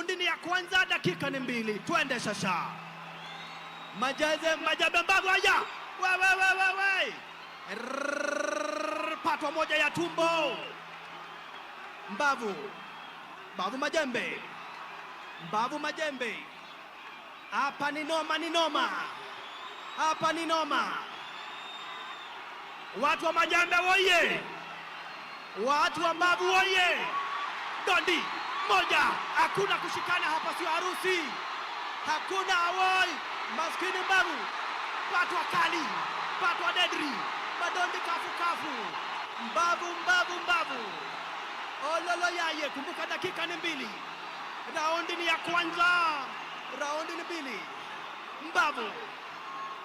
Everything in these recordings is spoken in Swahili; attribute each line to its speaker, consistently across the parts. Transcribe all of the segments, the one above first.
Speaker 1: Raundi ni ya kwanza, dakika ni 2. Twende sasa. Majembe Mbavu haya. We. Patwa moja ya tumbo. Mbavu Majembe. Hapa ni noma. Watu wa Majembe woye. Watu wa Mbavu woye. Dondi moja. Hakuna kushikana hapa, sio harusi. Hakuna awoi. Maskini Mbavu. Patwa kali. Patwa dedri. Madondi kafu. Mbavu. Ololo yaye. Kumbuka dakika ni 2. Raundi ni ya kwanza. Raundi ni 2.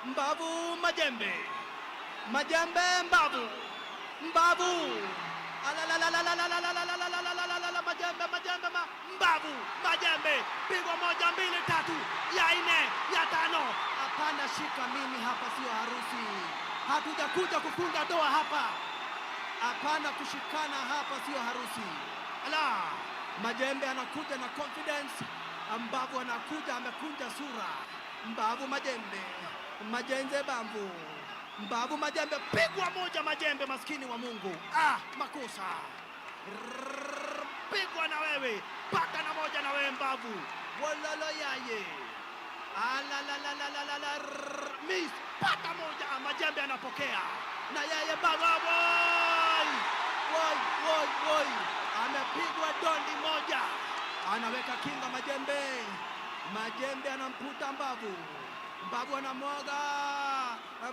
Speaker 1: Mbavu Majembe. Mbavu. Majembe. Pigwa 1, 2, 3. Ya 4, ya 5. Hapana, shika mimi hapa, sio harusi. Hatujakuja kufunga ndoa hapa. Hapana, kushikana hapa sio harusi. Majembe anakuja na confidence. Mbavu anakuja amekunja sura. Mbavu Majembe. Mbavu Majembe. Pigwa 1 Majembe, maskini wa Mungu. Makosa. Pigwa na wewe. Pata na 1 na wewe Mbavu. Wololo yaye. Miss. Pata 1. Majembe anapokea. Na yeye Mbavu. Woi. Amepigwa dondi 1. Anaweka kinga Majembe anamputa Mbavu anamwaga.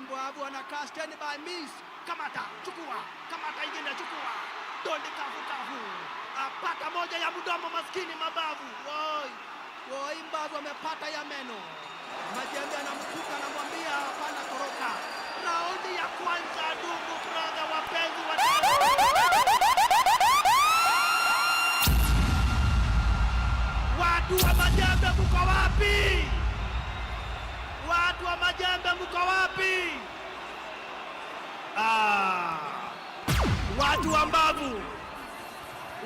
Speaker 1: Mbavu anakaa stand by. Miss. Kamata, chukua. Kamata ingine, chukua. Dondi kafu. Apata 1 ya mdomo, maskini Mabavu. Woi, Mbavu amepata ya meno. Majembe anamputa, anamwambia hapana, toroka. Raundi ya kwanza, ndugu brother wapenzi wa watu wa Majembe mko wapi? Watu wa Majembe mko wapi?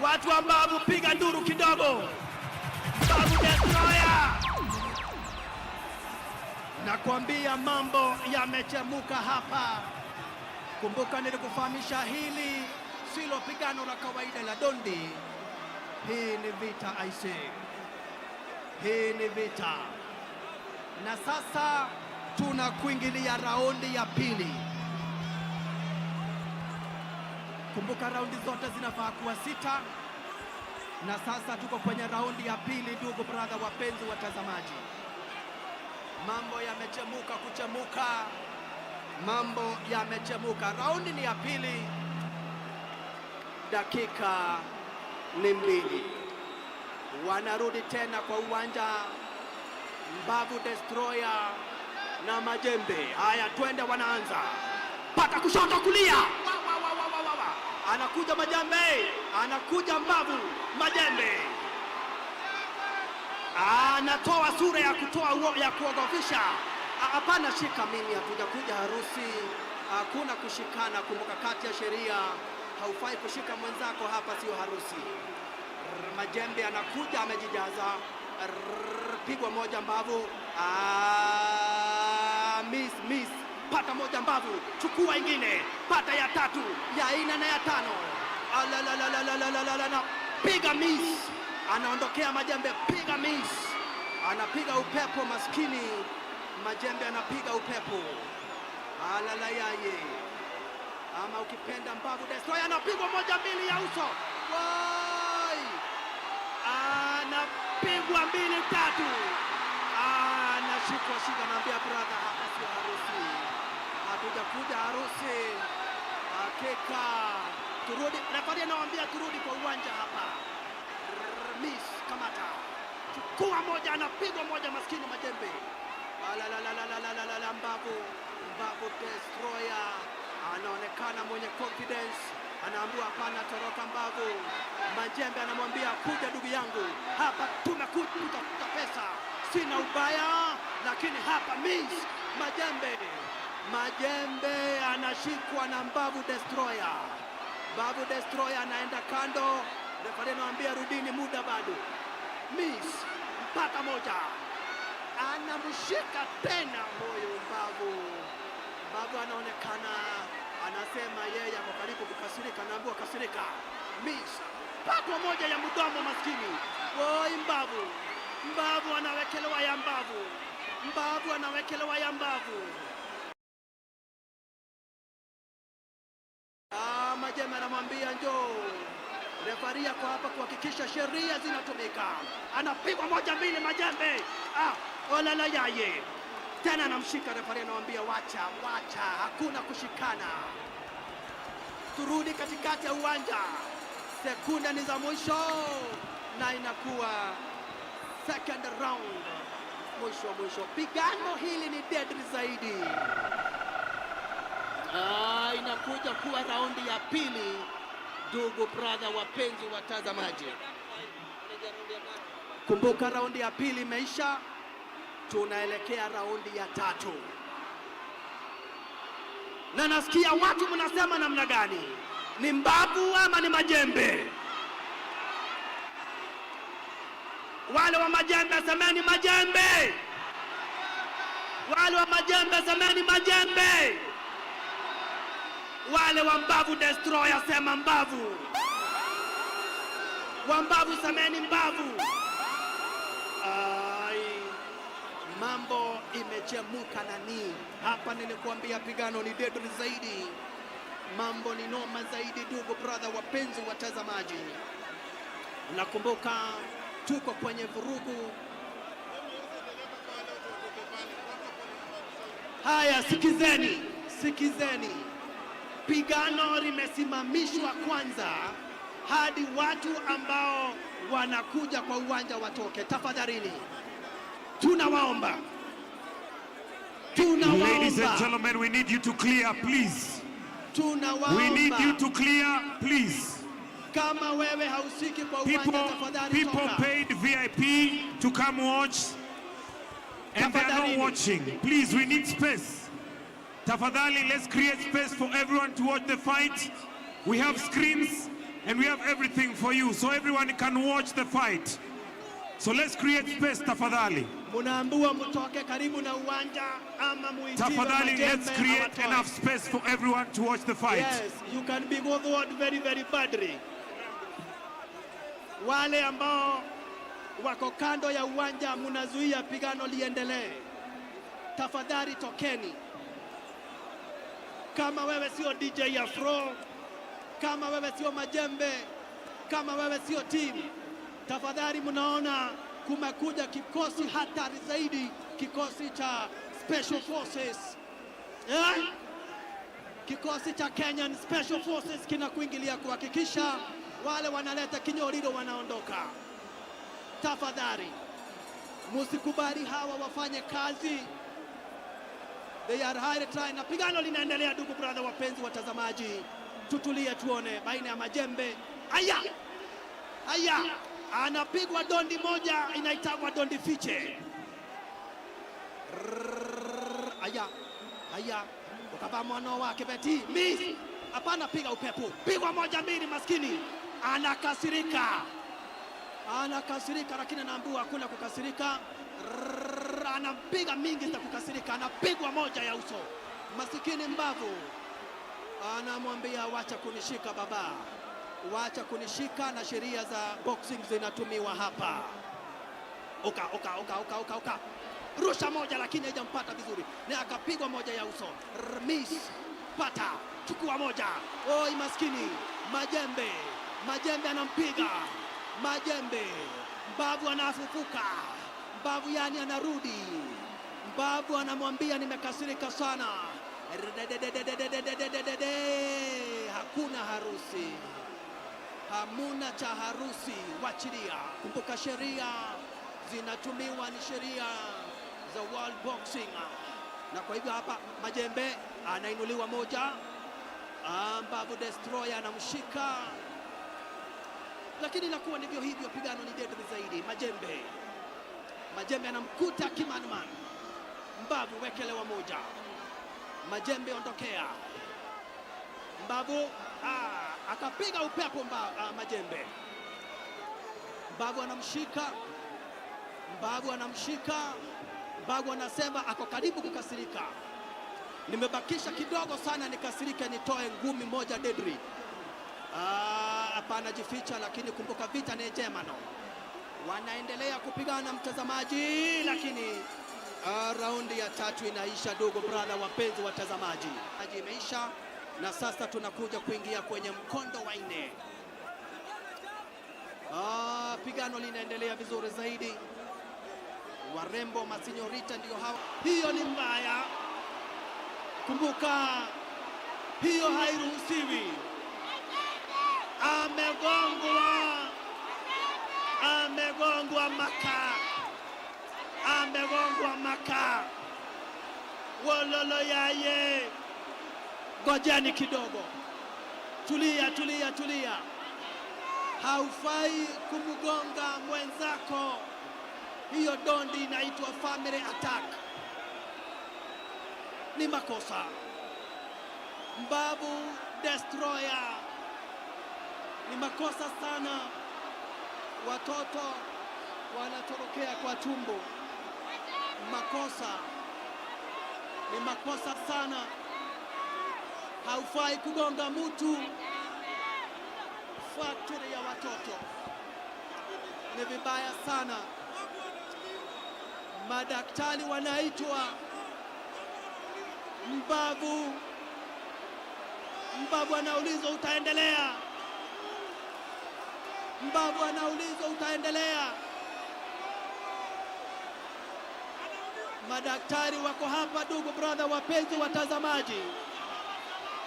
Speaker 1: Watu wa Mbavu piga nduru kidogo. Mbavu Destroyer. Nakwambia mambo yamechemuka hapa. Kumbuka nilikufahamisha hili silo pigano la kawaida la dondi. Hii ni vita aise. Hii ni vita. Na sasa tunakuingilia raundi ya 2. Kumbuka raundi zote zinafaa kuwa 6. Na sasa tuko kwenye raundi ya 2, ndugu brother wapenzi watazamaji. Mambo yamechemuka. Raundi ni ya 2. Dakika ni 2. Wanarudi tena kwa uwanja. Mbavu Destroyer na Majembe. Haya, twende, wanaanza. Pata kushoto kulia. Anakuja Majembe. Anakuja Mbavu. Majembe anatoa sura ya kuogofisha. Hapana, shika mimi, hatujakuja harusi. Hakuna kushikana. Kumbuka kati ya sheria haufai kushika mwenzako hapa, sio harusi. Majembe anakuja amejijaza. Pigwa 1 Mbavu. Miss. Pata 1 Mbavu. Chukua ingine. Pata ya 3, ya 4 na ya 5. Piga miss. Anaondokea Majembe. Piga miss. Anapiga upepo, maskini Majembe anapiga upepo. Yaye. Ama ukipenda Mbavu Destroyer anapigwa 1, 2 ya uso. Woi. Anapigwa 2, 3. Anashikwa shida, naambia brother hapa sio harusi. Hatujakuja harusi. Hakika. Turudi. Refaria anawaambia turudi kwa uwanja hapa. Miss, kamata. Chukua 1, anapigwa 1, maskini Majembe. Mbavu Destroyer anaonekana mwenye confidence. Anaambiwa hapana, toroka Mbavu. Majembe anamwambia kuja ndugu yangu, hapa tumekuja kutafuta pesa. Sina ubaya, lakini hapa miss. Majembe anashikwa na Mbavu Destroyer. Mbavu Destroyer anaenda kando. Refa anamwambia rudini, muda bado. miss, mpata moja, anamshika tena huyu Mbavu. Mbavu anaonekana anasema yeye ako karibu kukasirika, naambiwa kasirika, miss, patwa moja ya mdomo maskini. Woi Mbavu, Mbavu anawekelewa ya Mbavu, Mbavu anawekelewa ya Mbavu. Majembe anamwambia njoo. Refari yako hapa kuhakikisha sheria zinatumika. Anapigwa moja mbili Majembe. Olala yaye. Tena anamshika refari, anamwambia wacha, wacha, hakuna kushikana. Turudi katikati ya uwanja. Sekunde ni za mwisho na inakuwa second round. Mwisho. Pigano hili ni deadly zaidi. Inakuja kuwa raundi ya pili, ndugu brother, wapenzi watazamaji. Kumbuka raundi ya pili imeisha, tunaelekea raundi ya tatu. Na nasikia watu mnasema namna gani? Ni Mbavu ama ni Majembe? Wale wa Majembe semeni Majembe. Wale wa Majembe semeni Majembe. Wale wa Mbavu Destroyer sema Mbavu. Wa Mbavu semeni Mbavu. Mambo imechemuka nani? Hapa nilikuambia pigano ni deadly zaidi. Mambo ni noma zaidi, ndugu brother, wapenzi watazamaji. Nakumbuka tuko kwenye vurugu. Haya, sikizeni. Pigano limesimamishwa kwanza hadi watu ambao wanakuja kwa uwanja watoke. Tafadhalini, tunawaomba.
Speaker 2: Ladies and gentlemen, we need you to clear, please. We need you to clear, please.
Speaker 1: Kama wewe hausiki kwa uwanja, tafadhali toka.
Speaker 2: People paid VIP to come watch and they are not watching. Please, we need space. Tafadhali, let's create space for everyone to watch the fight. We have screens and we have everything for you, so everyone can watch the fight. So let's create space, tafadhali.
Speaker 1: Munaambiwa mtoke karibu na uwanja ama muitie.
Speaker 2: Tafadhali, let's create enough space for everyone to watch the fight.
Speaker 1: Yes, you can be bothered very, very badly. Wale ambao wako kando ya uwanja munazuia pigano liendelee. Tafadhali tokeni. Kama wewe sio DJ Afro, kama wewe sio Majembe, kama wewe sio team, tafadhali mnaona kumekuja kikosi hatari zaidi, kikosi cha Special Forces. Kikosi cha Kenyan Special Forces kinakuingilia kuhakikisha wale wanaleta kinyoriro wanaondoka. Tafadhali musikubali hawa wafanye kazi. They are high trying. Na pigano linaendelea, ndugu brother, wapenzi watazamaji. Tutulie tuone baina ya Majembe. Aya, anapigwa dondi moja, inaitwa dondi fiche. Aya, ukaba mwana wake Beti. Miss, hapana, piga upepo. Pigwa moja mbili, maskini anakasirika, lakini anaambiwa hakuna kukasirika. Anapiga mingi za kukasirika, anapigwa moja ya uso. Masikini Mbavu anamwambia wacha kunishika baba, wacha kunishika, na sheria za boxing zinatumiwa hapa. Oka. Rusha moja lakini haijampata vizuri, na akapigwa moja ya uso. Miss, pata, chukua moja. Oi maskini Majembe anampiga Majembe. Mbavu anafufuka. Mbavu yani anarudi. Mbavu anamwambia nimekasirika sana. Hakuna harusi. Hamuna cha harusi, wachilia. Kumbuka sheria zinatumiwa ni sheria za World Boxing. Na kwa hivyo hapa Majembe anainuliwa moja. Mbavu Destroyer anamshika. Lakini inakuwa ndivyo hivyo, pigano ni deadly zaidi. Majembe anamkuta kimanman. Mbavu wekelewa moja. Majembe ondokea. Mbavu akapiga upepo Majembe. Mbavu anamshika. Mbavu anamshika, Mbavu anasema ako karibu kukasirika. Nimebakisha kidogo sana nikasirike, nitoe ngumi moja deadly. Hapana, jificha, lakini kumbuka vita ni jemano. Wanaendelea kupigana mtazamaji, lakini raundi ya 3 inaisha, ndugu brother, wapenzi watazamaji. Imeisha na sasa tunakuja kuingia kwenye mkondo wa 4. Pigano linaendelea vizuri zaidi. Warembo masinyorita ndio hawa. Hiyo ni mbaya. Kumbuka hiyo hairuhusiwi. Amegongwa maka. Wololo yaye. Ngojeni kidogo. Tulia. Haufai kumgonga mwenzako. Hiyo dondi inaitwa family attack. Ni makosa. Mbavu destroyer. Ni makosa sana. Watoto wanatorokea kwa tumbo. Ni makosa sana. Haufai kugonga mtu. Factory ya watoto. Ni vibaya sana. Madaktari wanaitwa. Mbavu anaulizwa utaendelea. Madaktari wako hapa, ndugu brother, wapenzi watazamaji.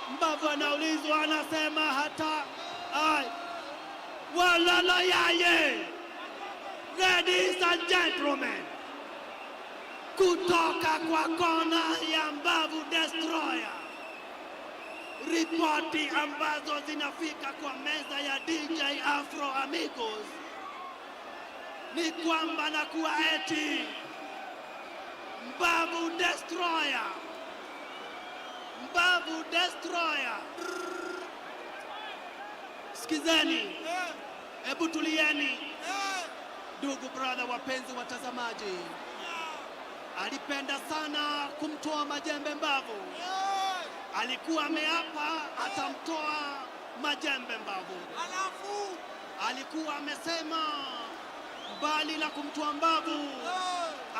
Speaker 1: Mbavu anaulizwa, anasema hata walala yaye. Ladies and gentlemen, kutoka kwa kona ya Mbavu destroyer, ripoti ambazo zinafika kwa meza ya DJ Afro Amigos ni kwamba na kuwa eti Mbavu destroyer. Sikizeni, hebu tulieni, ndugu brother, wapenzi watazamaji. Alipenda sana kumtoa majembe Mbavu. Alikuwa ameapa atamtoa majembe Mbavu. Alikuwa amesema mbali na kumtoa Mbavu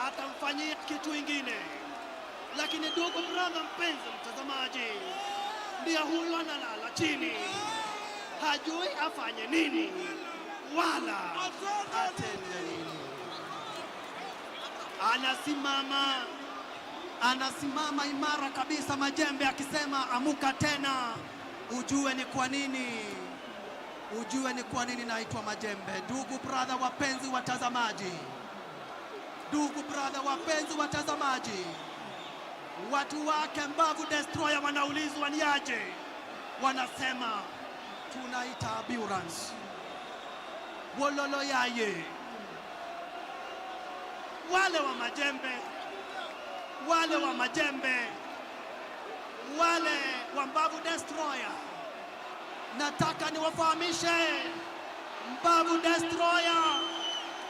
Speaker 1: atamfanyia kitu ingine. Lakini ndugu brother, mpenzi mtazamaji, ndiye huyu analala chini, hajui afanye nini wala atende nini. Anasimama imara kabisa, majembe akisema amuka tena. Ujue ni kwa nini naitwa majembe. Ndugu brother, wapenzi watazamaji, watu wake Mbavu destroyer wanaulizwa ni aje, wanasema tunaita ambulance. Wololo yaye. Wale wa majembe, wale wa Mbavu destroyer, nataka niwafahamishe, Mbavu destroyer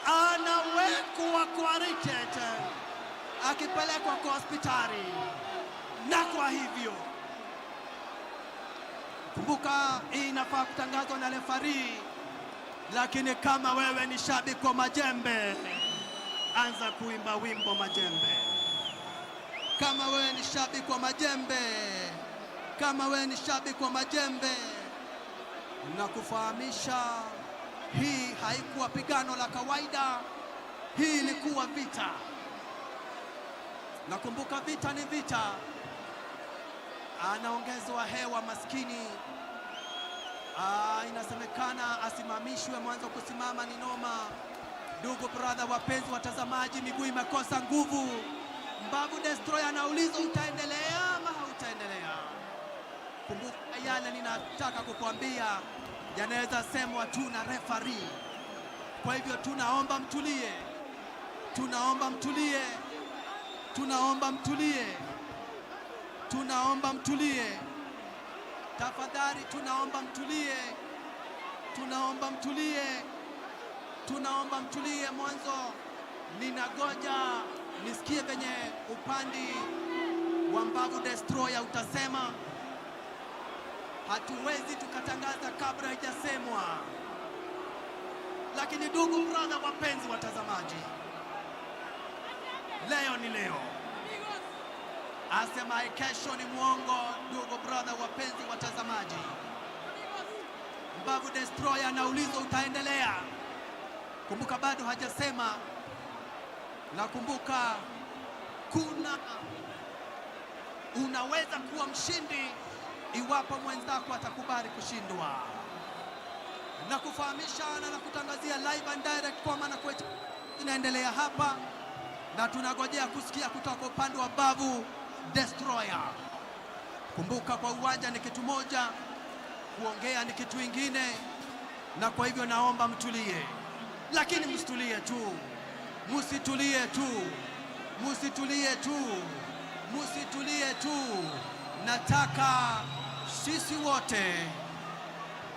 Speaker 1: anawekwa kwa rikete akipelekwa kwa hospitali. Na kwa hivyo kumbuka, hii inafaa kutangazwa na referee. Lakini kama wewe ni shabiki wa majembe, anza kuimba wimbo majembe. Kama wewe ni shabiki wa majembe, na kufahamisha, hii haikuwa pigano la kawaida, hii ilikuwa vita. Na kumbuka, vita ni vita. Anaongezwa hewa maskini. Inasemekana asimamishwe, mwanzo kusimama ni noma. Ndugu brother, wapenzi watazamaji, miguu imekosa nguvu. Mbavu destroyer anaulizwa utaendelea ama hautaendelea. Kumbuka yale ninataka kukuambia yanaweza semwa tu na referee. Kwa hivyo tunaomba mtulie. Tafadhali tunaomba mtulie. Mwanzo Ninagoja nisikie venye upande wa Mbavu Destroyer utasema. Hatuwezi tukatangaza kabla haijasemwa. Lakini ndugu brother, wapenzi watazamaji, leo ni leo, asemaye kesho ni mwongo. Ndugu brother, wapenzi watazamaji, Mbavu Destroyer anauliza utaendelea. Kumbuka bado hajasema. Na kumbuka unaweza kuwa mshindi iwapo mwenzako atakubali kushindwa. Na kufahamisha na kutangazia live and direct kwa maana kwetu inaendelea hapa, na tunagojea kusikia kutoka upande wa Mbavu Destroyer. Kumbuka kwa uwanja ni kitu moja, kuongea ni kitu ingine, na kwa hivyo naomba mtulie, lakini msitulie tu, musitulie tu, musitulie tu, musitulie tu. Nataka sisi wote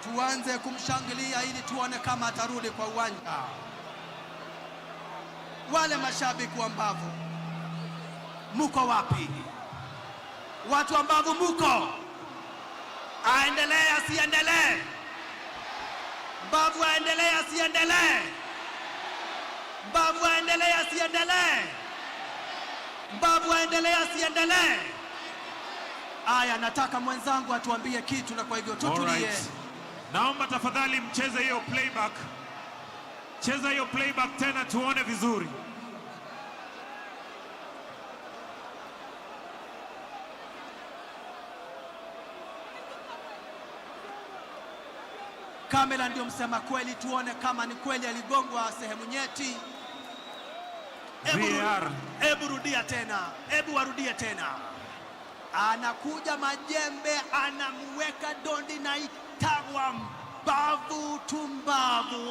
Speaker 1: tuanze kumshangilia ili tuone kama atarudi kwa uwanja. Wale mashabiki wa Mbavu, muko wapi? Watu wa Mbavu muko? Aendelee asiendelee? Mbavu aendelee asiendelee? Mbavu aendelee asiendelee? Mbavu aendelee asiendelee? Aya, nataka mwenzangu atuambie kitu, na kwa hivyo tutulie.
Speaker 2: Naomba tafadhali mcheze hiyo playback. Cheza hiyo playback tena tuone vizuri.
Speaker 1: Kamera ndio msema kweli, tuone kama ni kweli aligongwa sehemu nyeti. Ebu rudia tena, ebu warudie tena. Anakuja majembe, anamuweka dondi na itagwa Mbavu tu Mbavu.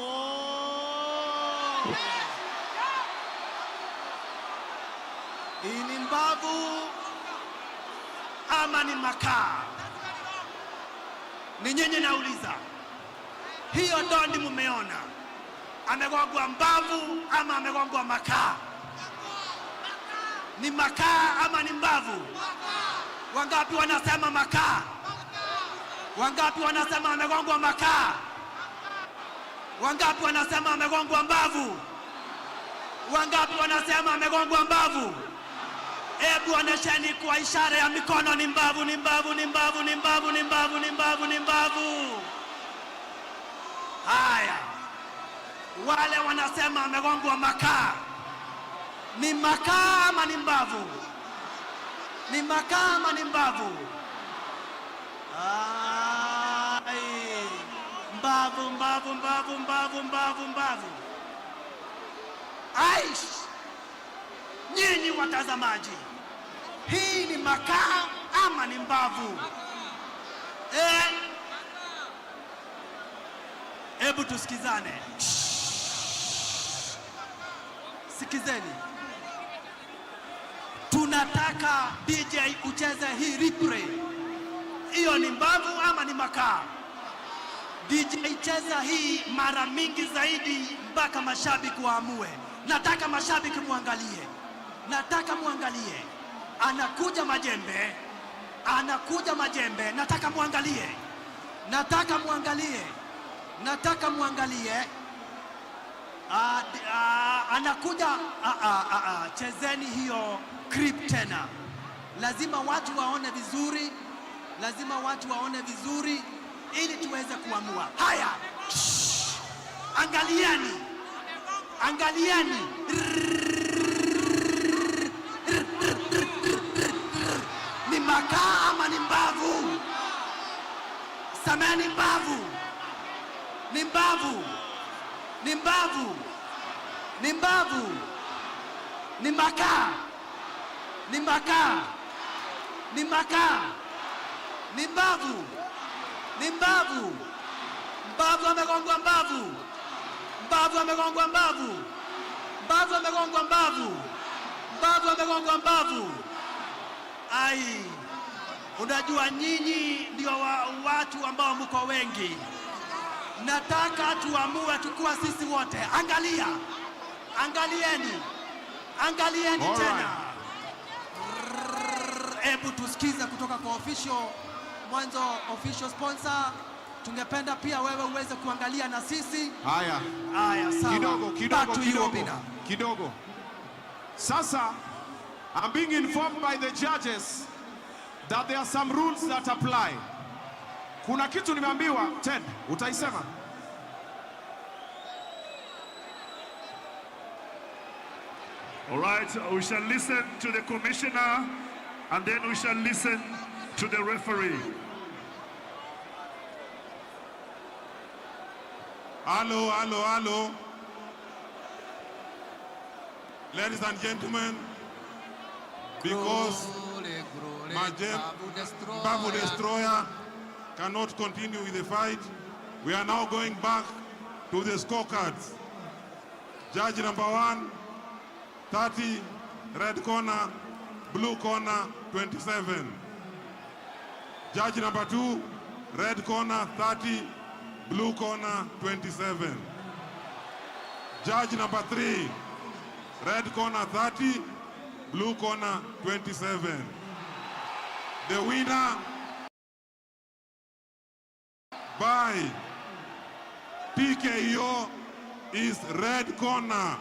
Speaker 1: Hii ni Mbavu ama ni makaa? Ni nyinyi nauliza. Hiyo dondi mumeona, amegongwa Mbavu ama amegongwa makaa? Ni makaa ama ni Mbavu? Wangapi wanasema makaa? Wangapi wanasema amegongwa makaa? Wangapi wanasema amegongwa Mbavu? Wangapi wanasema amegongwa Mbavu? Hebu onesheni kwa ishara ya mikono. Ni Mbavu, ni Mbavu, ni Mbavu, ni Mbavu, ni Mbavu, ni Mbavu, ni Mbavu. Haya, wale wanasema amegongwa makaa, ni makaa ama ni Mbavu? Ni makaa ama ni Mbavu? Ai, Mbavu, Mbavu, Mbavu, Mbavu, Mbavu, Mbavu. Aish, nyinyi watazamaji, hii ni makaa ama ni Mbavu? Hebu tusikizane. Sikizeni. Tunataka DJ ucheze hii replay. Hiyo ni Mbavu ama ni makaa? DJ cheza hii mara mingi zaidi mpaka mashabiki waamue. Nataka mashabiki muangalie. Nataka muangalie. Anakuja majembe. Anakuja majembe. Nataka muangalie. Nataka muangalie. Nataka muangalie. Anakuja. Chezeni hiyo clip tena. Lazima watu waone vizuri. Lazima watu waone vizuri ili tuweze kuamua. Haya. Angalieni. Angalieni. Ni makaa ama ni Mbavu? Sameni, Mbavu. Ni Mbavu. Ni Mbavu. Ni Mbavu. Ni makaa. Ni makaa. Ni makaa. Ni Mbavu. Ni Mbavu. Mbavu amegongwa Mbavu. Mbavu amegongwa Mbavu. Mbavu amegongwa Mbavu. Mbavu amegongwa Mbavu. Ai, unajua nyinyi ndio watu ambao mko wengi. Nataka tuamue tukiwa sisi wote. Angalia. Angalieni. Angalieni
Speaker 3: All
Speaker 1: tena.
Speaker 4: Hebu tusikize kutoka kwa official, mwanzo official sponsor. Tungependa pia wewe uweze kuangalia na sisi.
Speaker 3: Haya.
Speaker 1: Haya, sawa.
Speaker 3: Kidogo. Sasa, I'm being informed by the judges that there are some rules that apply. Kuna kitu nimeambiwa, Ted, utaisema?
Speaker 5: All right, we shall listen to the commissioner and then we shall listen to the referee.
Speaker 6: Hello. Ladies and gentlemen, because Babu Destroyer cannot continue with the fight, we are now going back to the scorecards. Judge number 1, 30, red corner, blue corner, 27. Judge number 2, red corner, 30, blue corner, 27. Judge number 3, red corner, 30, blue corner, 27. The winner by TKO is red corner.